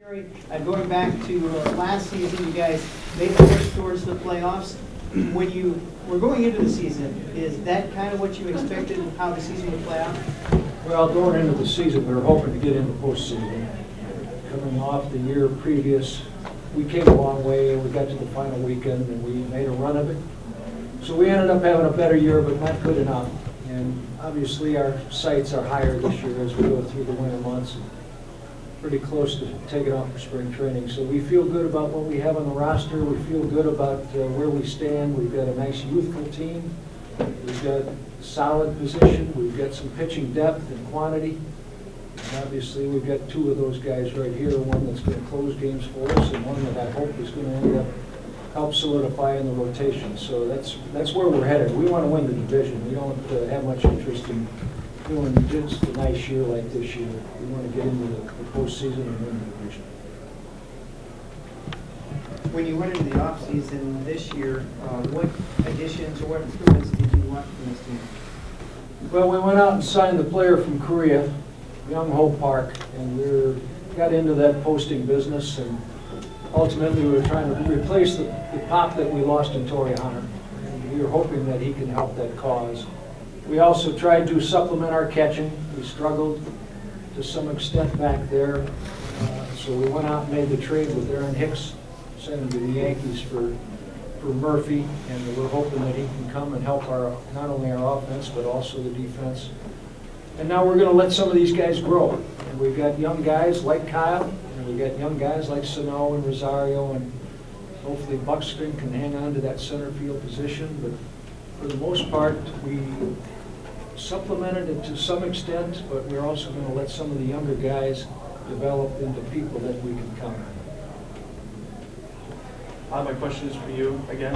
Going back to last season, you guys made the push towards the playoffs. When you were going into the season, is that kind of what you expected, how the season would play out? Well, going into the season, we were hoping to get into postseason. Coming off the year previous, we came a long way, and we got to the final weekend, and we made a run of it. So we ended up having a better year, but not good enough. And obviously, our sights are higher this year as we go through the winter months. Pretty close to taking off for spring training. So we feel good about what we have on the roster. We feel good about where we stand. We've got a nice youthful team. We've got solid position. We've got some pitching depth and quantity. And obviously, we've got two of those guys right here, one that's going to close games for us and one that I hope is going to end up help solidify in the rotation. So that's where we're headed. We want to win the division. We don't have much interest in doing just a nice year like this year. We want to get into the postseason and win the division. When you went into the offseason this year, what additions or what improvements did you want from this team? Well, we went out and signed the player from Korea, Byung Ho Park, and we got into that posting business, and ultimately we were trying to replace the pop that we lost in Torrey Hunter. And we were hoping that he can help that cause. We also tried to supplement our catching. We struggled to some extent back there. So we went out and made the trade with Aaron Hicks, sent him to the Yankees for Murphy, and we're hoping that he can come and help not only our offense, but also the defense. And now we're going to let some of these guys grow. And we've got young guys like Kyle, and we've got young guys like Sano and Rosario, and hopefully Buxton can hang on to that center field position. But for the most part, we supplemented it to some extent, but we're also going to let some of the younger guys develop into people that we can count on. My question is for you again.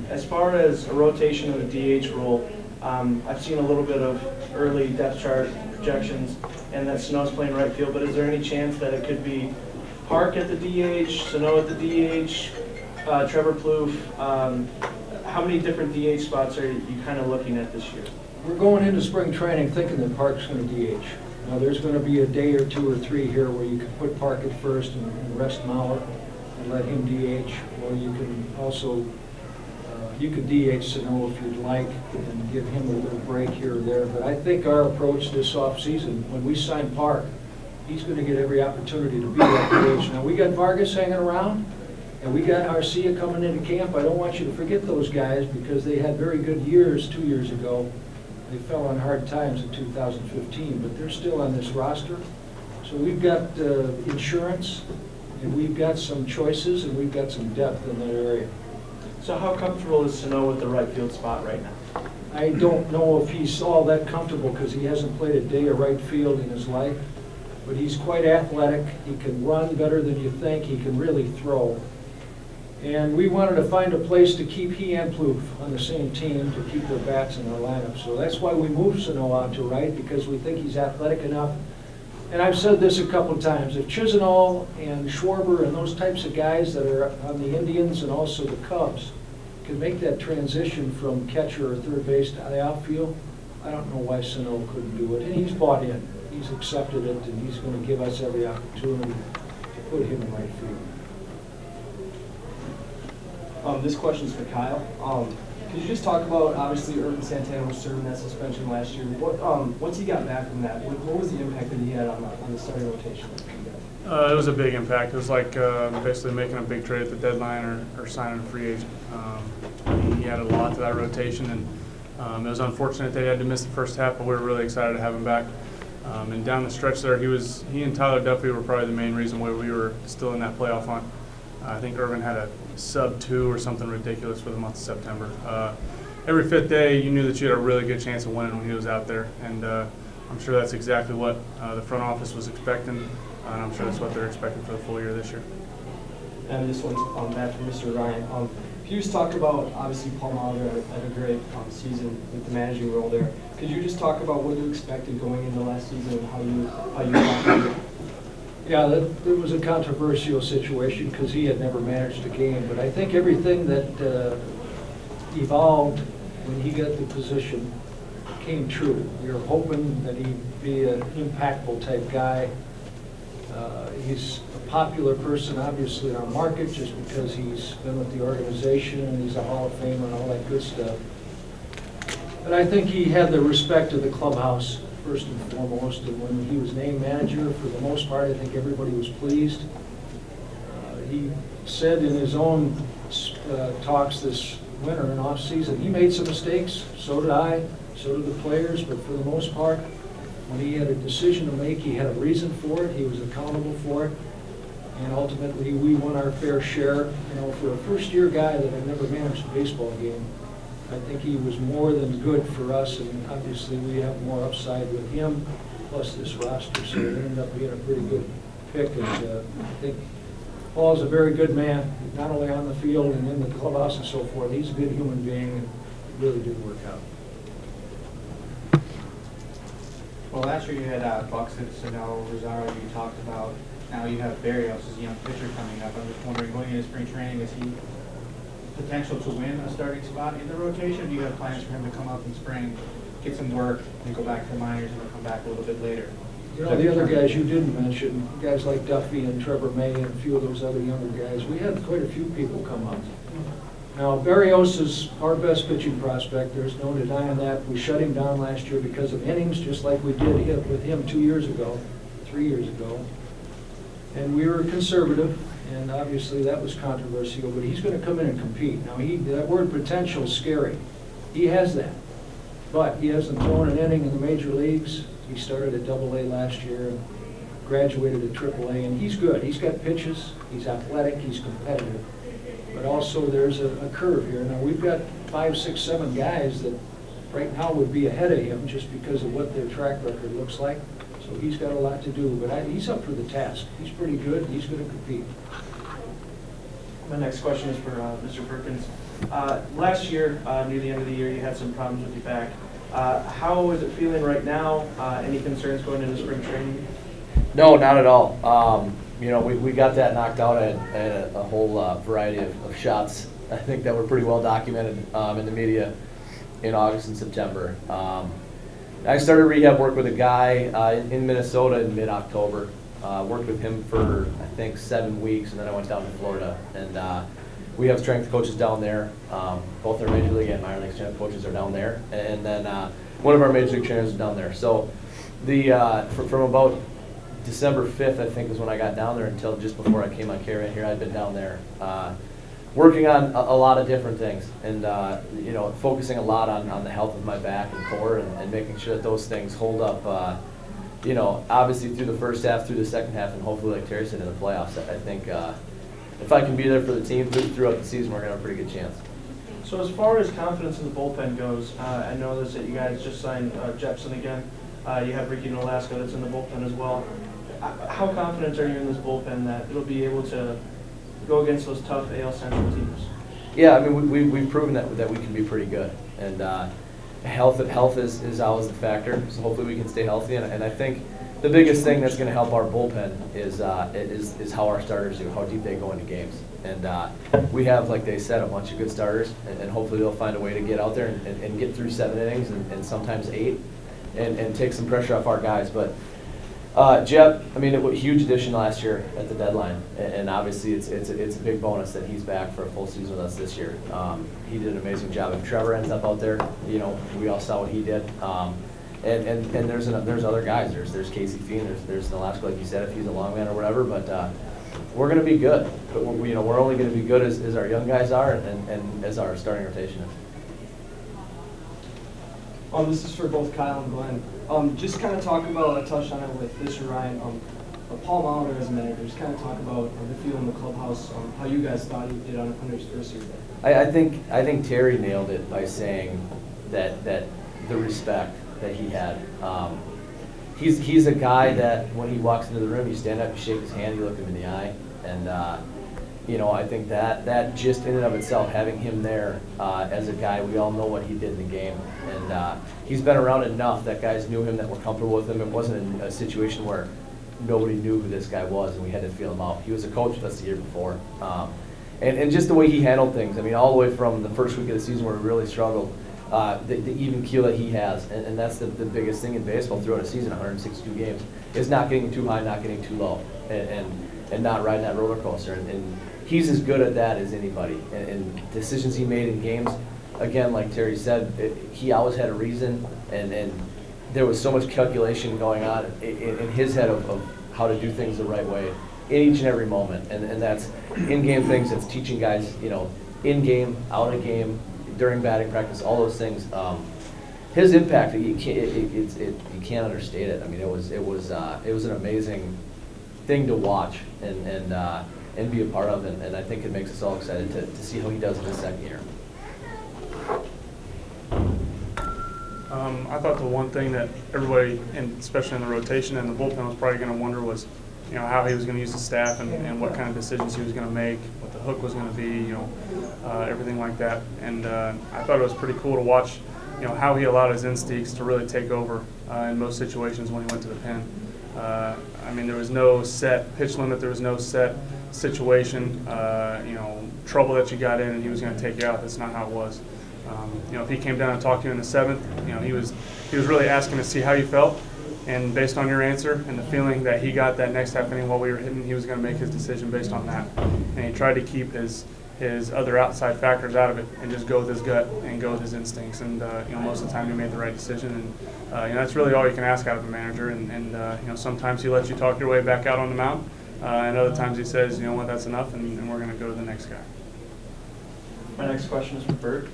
As far as a rotation of a DH role, I've seen a little bit of early depth chart projections, and that Sano's playing right field, but is there any chance that it could be Park at the DH, Sano at the DH, Trevor Plouffe? How many different DH spots are you kind of looking at this year? We're going into spring training thinking that Park's going to DH. Now, there's going to be a day or two or three here where you can put Park at first and rest Mauer and let him DH, or you can also you could DH Sano if you'd like and give him a little break here or there. But I think our approach this offseason, when we sign Park, he's going to get every opportunity to be that DH. Now, we got Vargas hanging around, and we got Arcia coming into camp. I don't want you to forget those guys because they had very good years 2 years ago. They fell on hard times in 2015, but they're still on this roster. So we've got insurance, and we've got some choices, and we've got some depth in that area. So how comfortable is Sano with the right field spot right now? I don't know if he's all that comfortable because he hasn't played a day of right field in his life, but he's quite athletic. He can run better than you think. He can really throw. And we wanted to find a place to keep he and Plouffe on the same team to keep their bats in our lineup. So that's why we moved Sano out to right, because we think he's athletic enough. And I've said this a couple of times. If Chisenhall and Schwarber and those types of guys that are on the Indians and also the Cubs can make that transition from catcher or third base to the outfield, I don't know why Sano couldn't do it. And he's bought in. He's accepted it, and he's going to give us every opportunity to put him in right field. This question's for Kyle. Could you just talk about, obviously, Irvin Santana was serving that suspension last year. Once he got back from that, what was the impact that he had on the starting rotation? It was a big impact. It was like basically making a big trade at the deadline or signing a free agent. He added a lot to that rotation, and it was unfortunate that he had to miss the first half, but we were really excited to have him back. And down the stretch there, he and Tyler Duffy were probably the main reason why we were still in that playoff hunt. I think Irvin had a sub-2 or something ridiculous for the month of September. Every fifth day, you knew that you had a really good chance of winning when he was out there, and I'm sure that's exactly what the front office was expecting, and I'm sure that's what they're expecting for the full year this year. And this one's back from Mr. Ryan. Could you just talk about, obviously, Paul Molitor had a great season with the managing role there. Could you just talk about what you expected going into last season and how you thought it? Yeah, it was a controversial situation because he had never managed a game, but I think everything that evolved when he got the position came true. We were hoping that he'd be an impactful type guy. He's a popular person, obviously, in our market, just because he's been with the organization and he's a Hall of Famer and all that good stuff. But I think he had the respect of the clubhouse, first and foremost, and when he was named manager, for the most part, I think everybody was pleased. He said in his own talks this winter and off-season, he made some mistakes, so did I, so did the players, but for the most part, when he had a decision to make, he had a reason for it, he was accountable for it, and ultimately we won our fair share. You know, for a first-year guy that had never managed a baseball game, I think he was more than good for us, and obviously we have more upside with him, plus this roster, so it ended up being a pretty good pick, and I think Paul's a very good man, not only on the field and in the clubhouse and so forth. He's a good human being, and it really did work out. Well, last year you had Buxton, Sano, Rosario you talked about. Now you have Barrios as a young pitcher coming up. I'm just wondering, going into spring training, is he potential to win a starting spot in the rotation? Do you have plans for him to come up in spring, get some work, and go back to the minors and then come back a little bit later? You know, the other guys you didn't mention, guys like Duffy and Trevor May and a few of those other younger guys, we had quite a few people come up. Now, Barrios is our best pitching prospect. There's no denying that. We shut him down last year because of innings, just like we did with him 2 years ago, 3 years ago. And we were conservative, and obviously that was controversial, but he's going to come in and compete. Now, that word potential is scary. He has that, but he hasn't thrown an inning in the major leagues. He started at AA last year and graduated at AAA, and he's good. He's got pitches, he's athletic, he's competitive. But also there's a curve here. Now we've got 5, 6, 7 guys that right now would be ahead of him just because of what their track record looks like. So he's got a lot to do, but he's up for the task. He's pretty good, he's going to compete. My next question is for Mr. Perkins. Last year, near the end of the year, you had some problems with your back. How is it feeling right now? Any concerns going into spring training? No, not at all. You know, we got that knocked out at a whole variety of shots, I think, that were pretty well documented in the media in August and September. I started rehab work with a guy in Minnesota in mid-October. Worked with him for, I think, 7 weeks, and then I went down to Florida. And we have strength coaches down there. Both our major league and minor league strength coaches are down there. And then one of our major league trainers is down there. So from about December 5th, I think, is when I got down there until just before I came on Caravan here. I'd been down there working on a lot of different things and, you know, focusing a lot on the health of my back and core and making sure that those things hold up, you know, obviously through the first half, through the second half, and hopefully, like Terry said, in the playoffs. I think if I can be there for the team throughout the season, we're going to have a pretty good chance. So as far as confidence in the bullpen goes, I know that you guys just signed Jepson again. You have Ricky Nolasco that's in the bullpen as well. How confident are you in this bullpen that it'll be able to go against those tough AL Central teams? Yeah, I mean, we've proven that we can be pretty good. And health is always the factor, so hopefully we can stay healthy. And I think the biggest thing that's going to help our bullpen is how our starters do, how deep they go into games. And we have, like they said, a bunch of good starters, and hopefully they'll find a way to get out there and get through 7 innings and sometimes 8 and take some pressure off our guys. But Jeb, I mean, it was a huge addition last year at the deadline, and obviously it's a big bonus that he's back for a full season with us this year. He did an amazing job. If Trevor ends up out there, you know, we all saw what he did. And there's other guys. There's Casey Fiend. There's Nolasco, like you said, if he's a long man or whatever. But we're going to be good. But we're only going to be good as our young guys are and as our starting rotation is. This is for both Kyle and Glenn. Just kind of talk about, I touched on it with Mr. Ryan, Paul Molitor as a manager. Just kind of talk about the feel in the clubhouse, how you guys thought he did under his first year there. I think Terry nailed it by saying that the respect that he had. He's a guy that when he walks into the room, you stand up, you shake his hand, you look him in the eye, and you know, I think that just in and of itself, having him there as a guy, we all know what he did in the game, and he's been around enough that guys knew him, that were comfortable with him. It wasn't a situation where nobody knew who this guy was and we had to feel him out. He was a coach with us the year before, and just the way he handled things. I mean, all the way from the first week of the season where we really struggled, the even keel that he has, and that's the biggest thing in baseball throughout a season, 162 games, is not getting too high, not getting too low, and not riding that roller coaster. And he's as good at that as anybody. And decisions he made in games, again, like Terry said, he always had a reason, and there was so much calculation going on in his head of how to do things the right way in each and every moment. And that's in-game things, it's teaching guys, in-game, out-of-game, during batting practice, all those things. His impact, you can't understate it. I mean, it was an amazing thing to watch and be a part of, and I think it makes us all excited to see how he does in his second year. I thought the one thing that everybody, and especially in the rotation and the bullpen, was probably going to wonder was, how he was going to use the staff and what kind of decisions he was going to make, what the hook was going to be, everything like that. And I thought it was pretty cool to watch, how he allowed his instincts to really take over in most situations when he went to the pen. I mean, there was no set pitch limit, there was no set situation, trouble that you got in and he was going to take you out. That's not how it was. If he came down and talked to you in the seventh, he was really asking to see how you felt, and based on your answer and the feeling that he got that next half inning while we were hitting, he was going to make his decision based on that. And he tried to keep his other outside factors out of it and just go with his gut and go with his instincts. And most of the time he made the right decision. And that's really all you can ask out of a manager. And sometimes he lets you talk your way back out on the mound, and other times he says, that's enough, and we're going to go to the next guy. My next question is for Bert.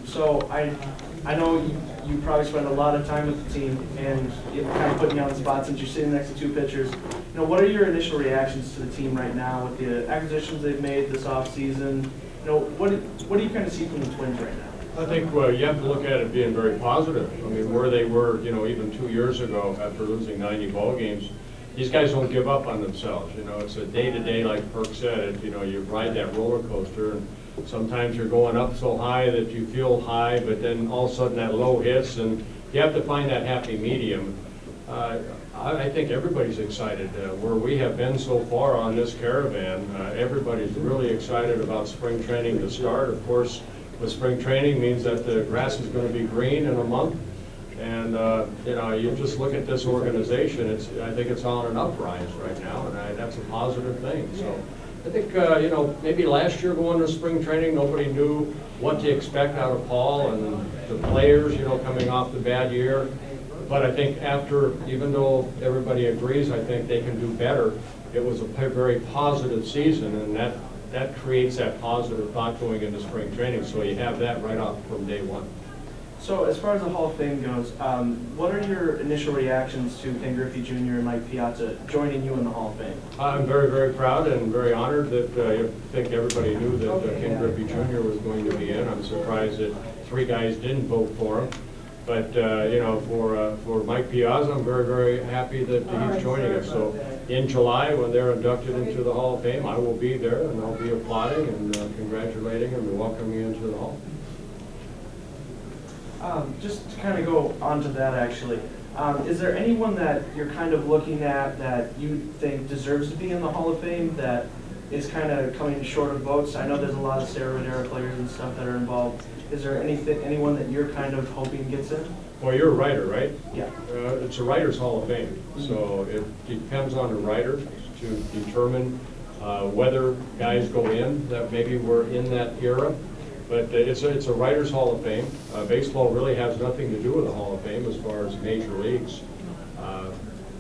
So I know you probably spend a lot of time with the team, and it kind of putting you on the spot since you're sitting next to two pitchers. What are your initial reactions to the team right now with the acquisitions they've made this offseason? What do you kind of see from the Twins right now? I think you have to look at it being very positive. I mean, where they were, even 2 years ago after losing 90 ball games, these guys don't give up on themselves. It's a day-to-day, like Perk said. You ride that roller coaster, and sometimes you're going up so high that you feel high, but then all of a sudden that low hits, and you have to find that happy medium. I think everybody's excited. Where we have been so far on this caravan, everybody's really excited about spring training to start. Of course, with spring training means that the grass is going to be green in a month. And, you just look at this organization, I think it's on an uprise right now, and that's a positive thing. So I think, maybe last year going to spring training, nobody knew what to expect out of Paul and the players, coming off the bad year. But I think after, even though everybody agrees, I think they can do better, it was a very positive season, and that creates that positive thought going into spring training. So you have that right off from day one. So as far as the Hall of Fame goes, what are your initial reactions to Ken Griffey Jr. and Mike Piazza joining you in the Hall of Fame? I'm very, very proud and very honored that I think everybody knew that Ken Griffey Jr. was going to be in. I'm surprised that 3 guys didn't vote for him. But, for Mike Piazza, I'm very, very happy that he's joining us. So in July, when they're inducted into the Hall of Fame, I will be there, and I'll be applauding and congratulating him and welcoming him into the Hall. Just to kind of go on to that, actually, is there anyone that you're kind of looking at that you think deserves to be in the Hall of Fame that is kind of coming short of votes? I know there's a lot of steroid era players and stuff that are involved. Is there anyone that you're kind of hoping gets in? Well, you're a writer, right? Yeah. It's a Writers' Hall of Fame, so it depends on the writer to determine whether guys go in that maybe were in that era. But it's a Writers' Hall of Fame. Baseball really has nothing to do with the Hall of Fame as far as major leagues.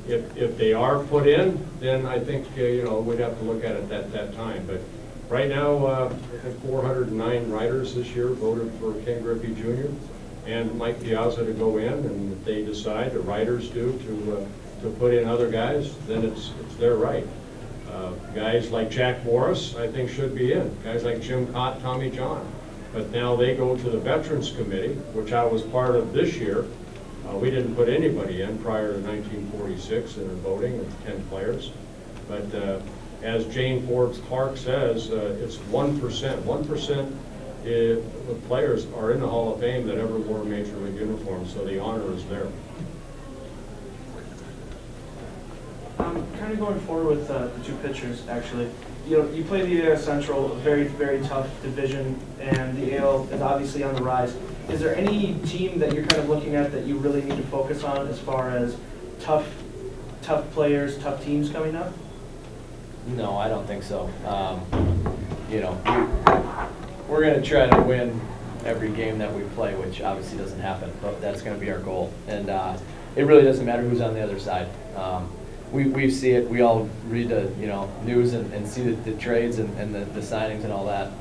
If they are put in, then I think we'd have to look at it at that time. But right now, I think 409 writers this year voted for Ken Griffey Jr. and Mike Piazza to go in, and if they decide, the writers do, to put in other guys, then it's their right. Guys like Jack Morris, I think, should be in. Guys like Jim Cott, Tommy John. But now they go to the Veterans Committee, which I was part of this year. We didn't put anybody in prior to 1946 in the voting of 10 players. But as Jane Forbes Clark says, it's 1%. 1% of players are in the Hall of Fame that ever wore Major League uniforms, so the honor is there. Kind of going forward with the two pitchers, actually. You play the AL Central, a very, very tough division, and the AL is obviously on the rise. Is there any team that you're kind of looking at that you really need to focus on as far as tough players, tough teams coming up? No, I don't think so. You know, we're going to try to win every game that we play, which obviously doesn't happen, but that's going to be our goal. And it really doesn't matter who's on the other side. We see it. We all read the news and see the trades and the signings and all that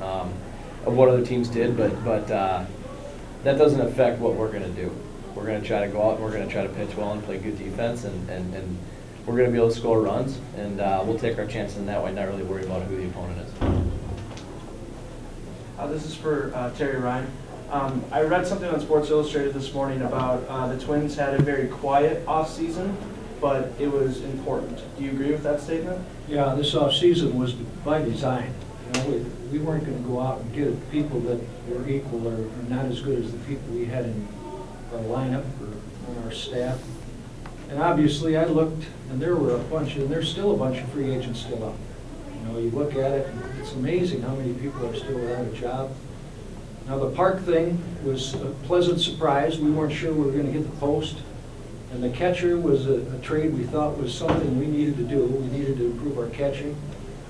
of what other teams did, but that doesn't affect what we're going to do. We're going to try to go out and we're going to try to pitch well and play good defense, and we're going to be able to score runs, and we'll take our chances in that way, not really worry about who the opponent is. This is for Terry Ryan. I read something on Sports Illustrated this morning about the Twins had a very quiet off-season, but it was important. Do you agree with that statement? Yeah, this offseason was by design. You know, we weren't going to go out and get people that were equal or not as good as the people we had in our lineup or on our staff. And obviously, I looked, and there were a bunch, and there's still a bunch of free agents still out. You know, you look at it, and it's amazing how many people are still without a job. Now, the Park thing was a pleasant surprise. We weren't sure we were going to get the post. And the catcher was a trade we thought was something we needed to do. We needed to improve our catching.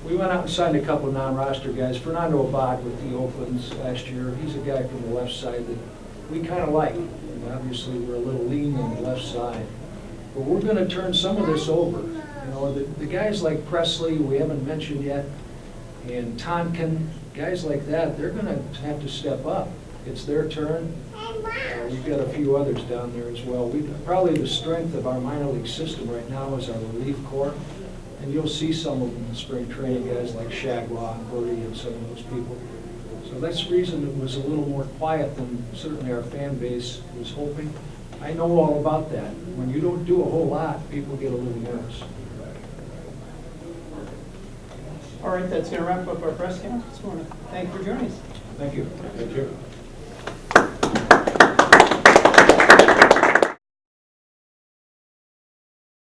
We went out and signed a couple of non-roster guys. Fernando Abad with the Oaklands last year. He's a guy from the left side that we kind of like. And obviously, we're a little lean on the left side. But we're going to turn some of this over. You know, the guys like Presley, we haven't mentioned yet, and Tonkin, guys like that, they're going to have to step up. It's their turn. We've got a few others down there as well. Probably the strength of our minor league system right now is our relief corps, and you'll see some of them in spring training, guys like Shagwa and Birdie and some of those people. So that's the reason it was a little more quiet than certainly our fan base was hoping. I know all about that. When you don't do a whole lot, people get a little nervous. All right, that's going to wrap up our press conference this morning. Thank you for joining us. Thank you. Thank you.